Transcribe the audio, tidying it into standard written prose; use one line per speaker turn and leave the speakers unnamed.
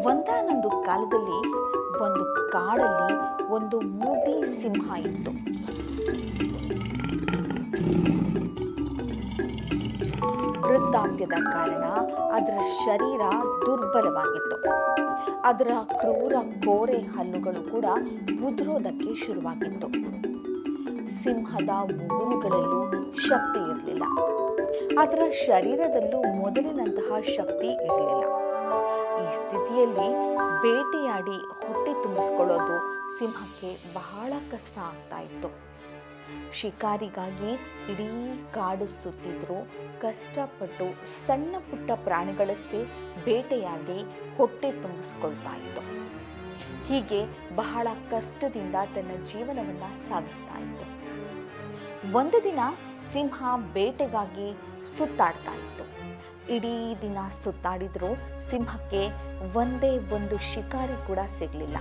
ಒಂದಾನೊಂದು ಕಾಲದಲ್ಲಿ ಒಂದು ಕಾಡಲ್ಲಿ ಒಂದು ಮುದಿ ಸಿಂಹ ಇತ್ತು. ವೃದ್ಧಾಪ್ಯದ ಕಾರಣ ಅದರ ಶರೀರ ದುರ್ಬಲವಾಗಿತ್ತು. ಅದರ ಕ್ರೂರ ಕೋರೆ ಹಲ್ಲುಗಳು ಕೂಡ ಉದುರೋದಕ್ಕೆ ಶುರುವಾಗಿತ್ತು. ಸಿಂಹದ ಉಗುರುಗಳಲ್ಲೂ ಶಕ್ತಿ ಇರಲಿಲ್ಲ. ಅದರ ಶರೀರದಲ್ಲೂ ಮೊದಲಿನಂತಹ ಶಕ್ತಿ ಇರಲಿಲ್ಲ. ಈ ಸ್ಥಿತಿಯಲ್ಲಿ ಬೇಟೆಯಾಡಿ ಹೊಟ್ಟೆ ತುಂಬಿಸ್ಕೊಳ್ಳೋದು ಸಿಂಹಕ್ಕೆ ಬಹಳ ಕಷ್ಟ ಆಗ್ತಾ ಇತ್ತು. ಶಿಕಾರಿಗಾಗಿ ಇಡೀ ಕಾಡು ಸುತ್ತಿದ್ರೂ ಕಷ್ಟಪಟ್ಟು ಸಣ್ಣ ಪುಟ್ಟ ಪ್ರಾಣಿಗಳಷ್ಟೇ ಬೇಟೆಯಾಡಿ ಹೊಟ್ಟೆ ತುಂಬಿಸ್ಕೊಳ್ತಾ ಇತ್ತು. ಹೀಗೆ ಬಹಳ ಕಷ್ಟದಿಂದ ತನ್ನ ಜೀವನವನ್ನು ಸಾಗಿಸ್ತಾ ಇತ್ತು. ಒಂದು ದಿನ ಸಿಂಹ ಬೇಟೆಗಾಗಿ ಸುತ್ತಾಡ್ತಾ ಇತ್ತು. ಇಡೀ ದಿನ ಸುತ್ತಾಡಿದ್ರೂ ಸಿಂಹಕ್ಕೆ ಒಂದೇ ಒಂದು ಶಿಕಾರಿ ಕೂಡ ಸಿಗಲಿಲ್ಲ.